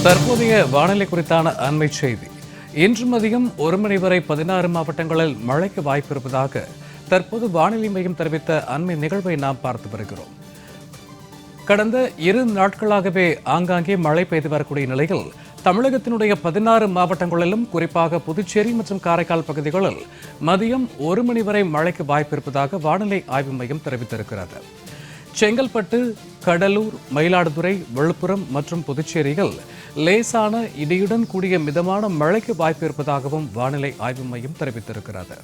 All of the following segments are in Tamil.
தற்போதைய வானிலை குறித்தான அண்மை செய்தி. இன்று மதியம் 1 மணி வரை 16 மாவட்டங்களில் மழைக்கு வாய்ப்பு இருப்பதாக தற்போது வானிலை மையம் தெரிவித்த அண்மை நிகழ்வை நாம் பார்த்து வருகிறோம். கடந்த 2 நாட்களாகவே ஆங்காங்கே மழை பெய்து வரக்கூடிய நிலையில் தமிழகத்தினுடைய 16 மாவட்டங்களிலும் குறிப்பாக புதுச்சேரி மற்றும் காரைக்கால் பகுதிகளில் மதியம் 1 மணி வரை மழைக்கு வாய்ப்பு இருப்பதாக வானிலை ஆய்வு மையம் தெரிவித்திருக்கிறது. செங்கல்பட்டு, கடலூர், மயிலாடுதுறை, விழுப்புரம் மற்றும் புதுச்சேரியில் லேசான இடியுடன் கூடிய மிதமான மழைக்கு வாய்ப்பு இருப்பதாகவும் வானிலை ஆய்வு மையம் தெரிவித்திருக்கிறது.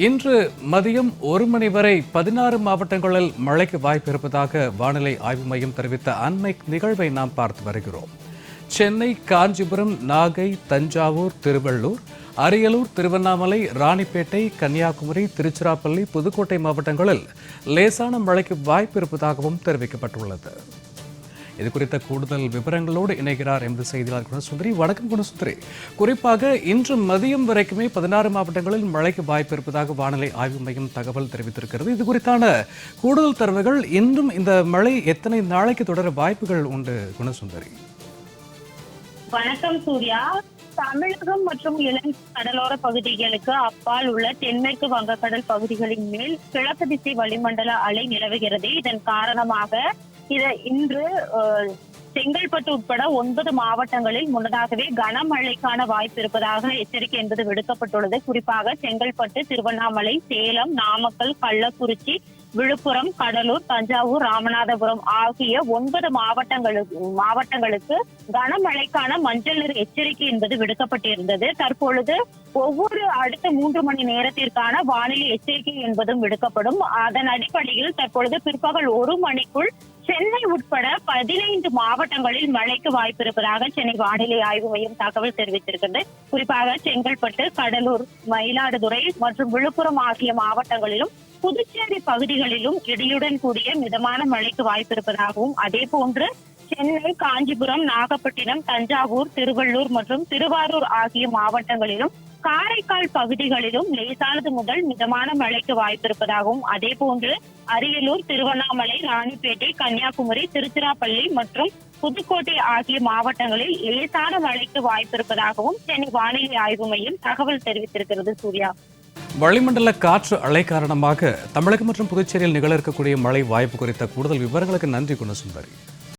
இன்று மதியம் 1 மணி வரை 16 மாவட்டங்களில் மழைக்கு வாய்ப்பு இருப்பதாக வானிலை ஆய்வு மையம் தெரிவித்த அண்மை நிகழ்வை நாம் பார்த்து வருகிறோம். சென்னை, காஞ்சிபுரம், நாகை, தஞ்சாவூர், திருவள்ளூர், அரியலூர், திருவண்ணாமலை, ராணிப்பேட்டை, கன்னியாகுமரி, திருச்சிராப்பள்ளி, புதுக்கோட்டை மாவட்டங்களில் லேசான மழைக்கு வாய்ப்பு இருப்பதாகவும் தெரிவிக்கப்பட்டுள்ளது. இது குறித்த கூடுதல் விவரங்களோடு இணைகிறார் எமது செய்தியாளர் குணசுந்தரி. வணக்கம் குணசுந்தரி. குறிப்பாக இன்று மதியம் வரைக்குமே 16 மாவட்டங்களில் மழைக்கு வாய்ப்பு இருப்பதாக வானிலை ஆய்வு மையம் தகவல் தெரிவித்திருக்கிறது. இது குறித்தான கூடுதல் தரவுகள், இன்றும் இந்த மழை எத்தனை நாளைக்கு தொடர வாய்ப்புகள் உண்டு குணசுந்தரி? வணக்கம் சூர்யா. தமிழகம் மற்றும் இலங்கை கடலோர பகுதிகளுக்கு அப்பால் உள்ள தென்மேற்கு வங்கக்கடல் பகுதிகளின் மேல் கிழக்கு திசை வளிமண்டல அலை நிலவுகிறது. இதன் காரணமாக இன்று செங்கல்பட்டு உட்பட 9 மாவட்டங்களில் முன்னதாகவே கனமழைக்கான வாய்ப்பு இருப்பதாக எச்சரிக்கை என்பது விடுக்கப்பட்டுள்ளது. குறிப்பாக செங்கல்பட்டு, திருவண்ணாமலை, சேலம், நாமக்கல், கள்ளக்குறிச்சி, விழுப்புரம், கடலூர், தஞ்சாவூர், ராமநாதபுரம் ஆகிய 9 மாவட்டங்களுக்கு கனமழைக்கான மஞ்சள் நிற எச்சரிக்கை என்பது விடுக்கப்பட்டிருந்தது. தற்பொழுது ஒவ்வொரு அடுத்த 3 மணி நேரத்திற்கான வானிலை எச்சரிக்கை என்பதும் விடுக்கப்படும். அதன் அடிப்படையில் தற்பொழுது பிற்பகல் 1 மணிக்குள் சென்னை உட்பட 15 மாவட்டங்களில் மழைக்கு வாய்ப்பு இருப்பதாக சென்னை வானிலை ஆய்வு மையம் தகவல் தெரிவித்திருக்கிறது. குறிப்பாக செங்கல்பட்டு, கடலூர், மயிலாடுதுறை மற்றும் விழுப்புரம் ஆகிய மாவட்டங்களிலும் புதுச்சேரி பகுதிகளிலும் இடியுடன் கூடிய மிதமான மழைக்கு வாய்ப்பு இருப்பதாகவும், அதே போன்று சென்னை, காஞ்சிபுரம், நாகப்பட்டினம், தஞ்சாவூர், திருவள்ளூர் மற்றும் திருவாரூர் ஆகிய மாவட்டங்களிலும் காரைக்கால் பகுதிகளிலும் லேசானது முதல் மிதமான மழைக்கு வாய்ப்பு இருப்பதாகவும், அதே போன்று அரியலூர், திருவண்ணாமலை, ராணிப்பேட்டை, கன்னியாகுமரி, திருச்சிராப்பள்ளி மற்றும் புதுக்கோட்டை ஆகிய மாவட்டங்களில் லேசான மழைக்கு வாய்ப்பு இருப்பதாகவும் சென்னை வானிலை ஆய்வு மையம் தகவல் தெரிவித்திருக்கிறது. சூர்யா, வளிமண்டல காற்று அலை காரணமாக தமிழகம் மற்றும் புதுச்சேரியில் நிகழ இருக்கக்கூடிய மழை வாய்ப்பு குறித்த கூடுதல் விவரங்களுக்கு நன்றி குணசுந்தரி.